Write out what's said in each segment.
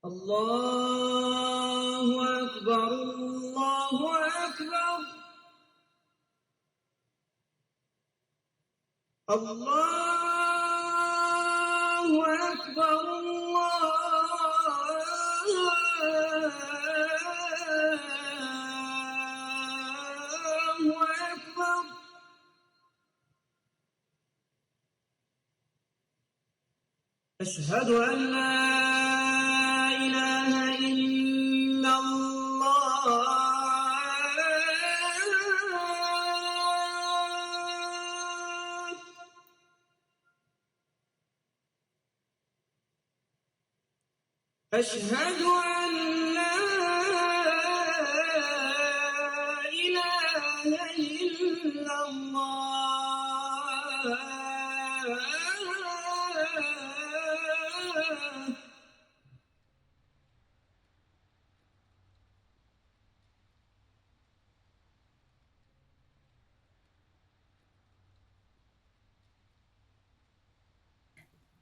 الله أكبر الله أكبر الله أكبر الله أكبر أشهد أن لا إله إلا الله أشهد أن لا إله إلا الله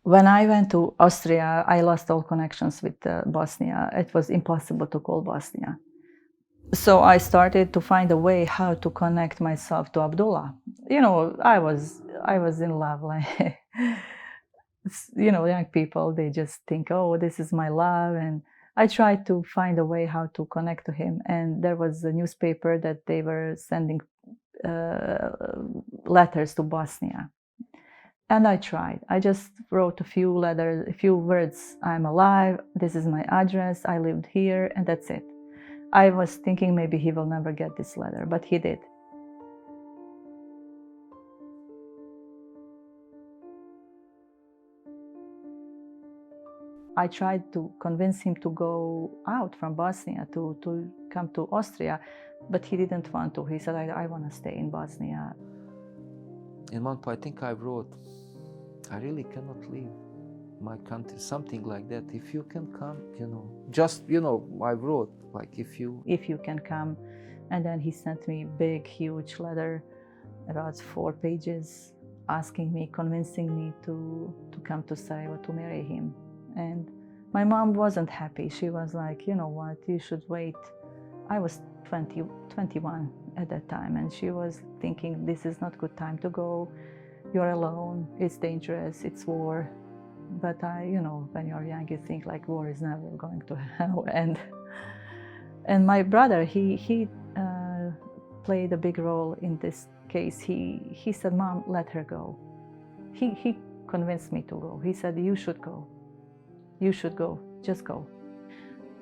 When I went to Austria, I lost all connections with Bosnia. It was impossible to call Bosnia. So I started to find a way how to connect myself to Abdullah. You know, I was in love. Like, you know, young people, they just think, oh, this is my love. And I tried to find a way how to connect to him. And there was a newspaper that they were sending letters to Bosnia. And I tried. I just wrote a few letters, a few words. I'm alive. This is my address. I lived here, and that's it. I was thinking maybe he will never get this letter, but he did. I tried to convince him to go out from Bosnia, to come to Austria, but he didn't want to. He said, I want to stay in Bosnia. In one point, I think I wrote, I really cannot leave my country, something like that. If you can come, just, I wrote, like, if you can come. And then he sent me a big, huge letter, about 4 pages, asking me, convincing me to come to Sarajevo to marry him. And my mom wasn't happy. She was like, you know what, you should wait. I was 21 at that time, and she was thinking, this is not a good time to go. You're alone, it's dangerous, it's war. But when you're young, you think like war is never going to end. And my brother, he played a big role in this case. He said, Mom, let her go. He convinced me to go. He said, you should go. You should go, just go.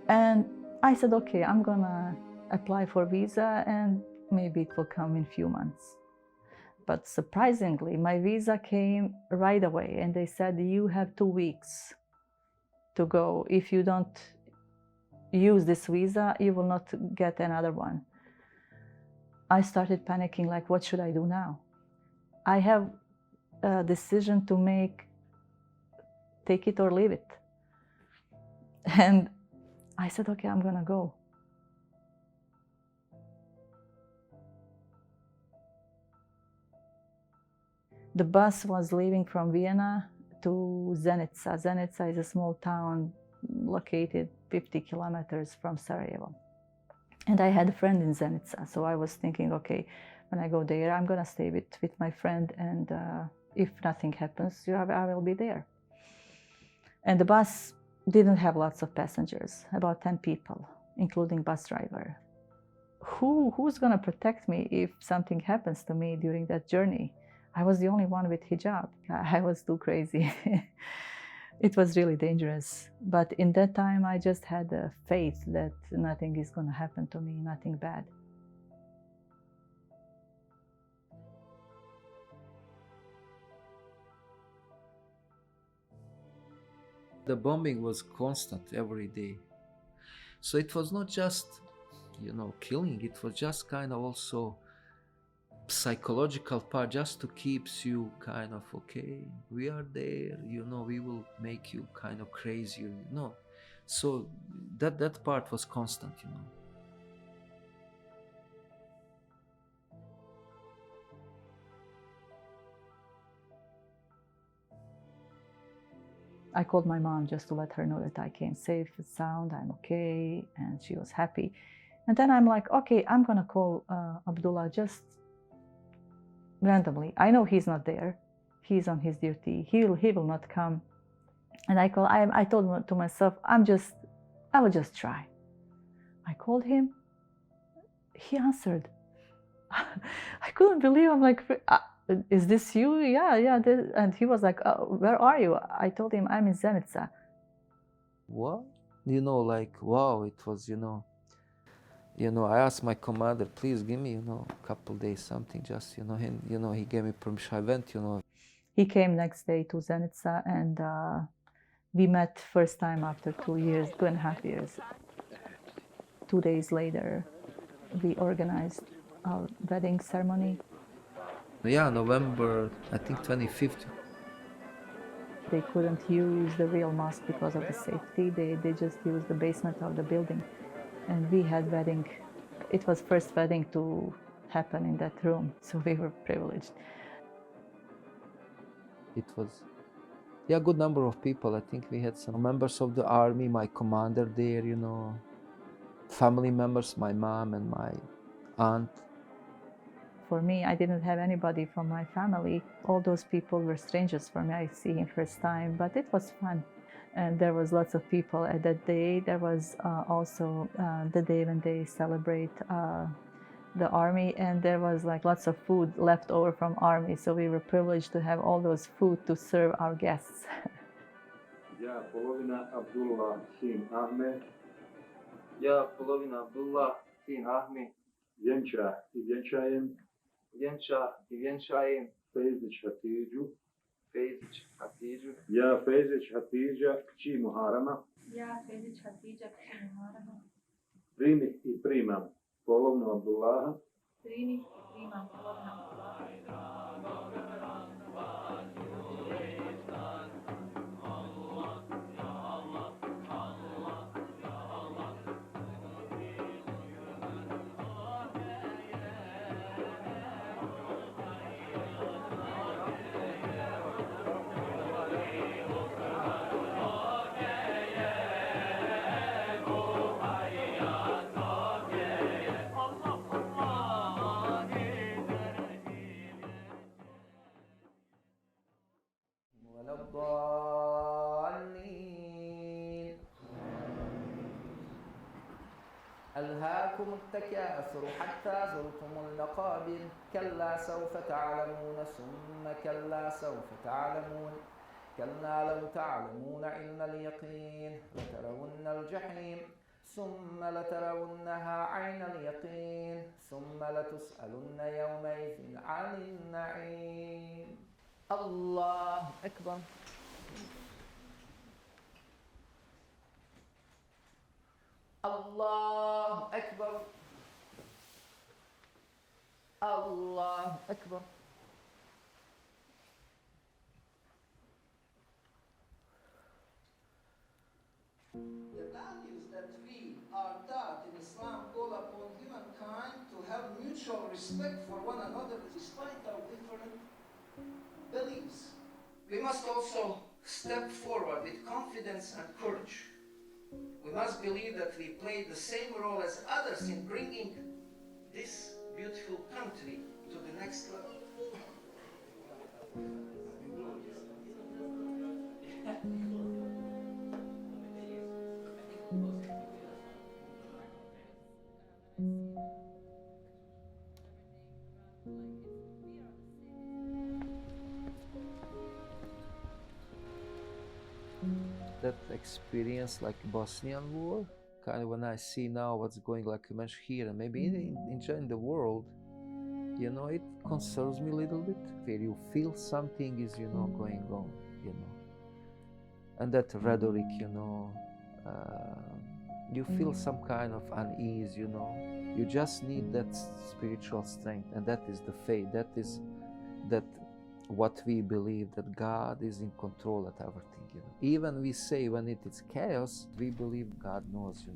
And I said, okay, I'm gonna apply for visa and maybe it will come in a few months. But surprisingly, my visa came right away and they said, you have 2 weeks to go. If you don't use this visa, you will not get another one. I started panicking, like, what should I do now? I have a decision to make, take it or leave it. And I said, okay, I'm gonna go. The bus was leaving from Vienna to Zenica. Zenica is a small town located 50 kilometers from Sarajevo. And I had a friend in Zenica, so I was thinking, okay, when I go there, I'm gonna stay with my friend, and if nothing happens, I will be there. And the bus didn't have lots of passengers, about 10 people, including bus driver. Who's gonna protect me if something happens to me during that journey? I was the only one with hijab. I was too crazy. It was really dangerous. But in that time, I just had a faith that nothing is gonna happen to me, nothing bad. The bombing was constant every day. So it was not just, killing. It was just kind of also psychological part, just to keeps you kind of, okay, we are there, we will make you kind of crazy, So that part was constant, I called my mom just to let her know that I came safe and sound, I'm okay, and she was happy. And then I'm like, okay, I'm gonna call Abdullah just randomly. I know he's not there. He's on his duty. He will not come. And I told to myself, I will just try. I called him. He answered. I couldn't believe. I'm like, is this you? Yeah. And he was like, where are you? I told him I'm in Zenica. What? Like, wow, it was, I asked my commander, please give me, a couple days, something, just, and, he gave me permission. I went, He came next day to Zenica, and we met first time after 2 years, 2.5 years. 2 days later, we organized our wedding ceremony. Yeah, November, I think 25th. They couldn't use the real mosque because of the safety. They just used the basement of the building. And we had wedding. It was first wedding to happen in that room, so we were privileged. It was, a good number of people. I think we had some members of the army, my commander there, family members, my mom and my aunt. For me, I didn't have anybody from my family. All those people were strangers for me. I see him first time, but it was fun. And there was lots of people at that day. There was also the day when they celebrate the army, and there was like lots of food left over from army. So we were privileged to have all those food to serve our guests. Ja, polovina Abdullah, sin Ahmed. Ja, polovina Abdullah, sin Ahmed. Vjenča i vjenčajem. Vjenča i vjenčajem. Fejzić Hatidžu. Fejzić Hatidžu. Ja, Fejzić Hatidža, kći Muharama. Ja, Fejzić Hatidža, kći Muharama. Primi i primam polovnu Abdullaha. Primi i primam polovnu Abdullaha. ألهاكم التكاثر حتى زرتم المقابر كلا سوف تعلمون ثم كلا سوف تعلمون كلا لو تعلمون علم اليقين لترون الجحيم ثم لترونها عين اليقين ثم لتسألن يومئذ عن النعيم. الله أكبر. الله أكبر. الله أكبر. The values that we are taught in Islam call upon humankind to have mutual respect for one another despite our different beliefs. We must also step forward with confidence and courage. We must believe that we play the same role as others in bringing this beautiful country to the next level. That experience, like Bosnian War, kind of when I see now what's going, like you mentioned here, and maybe in the world, it concerns me a little bit. Where you feel something is, going on, and that rhetoric, you feel some kind of unease, You just need that spiritual strength, and that is the faith. That is what we believe, that God is in control of everything. Even we say when it is chaos, we believe God knows,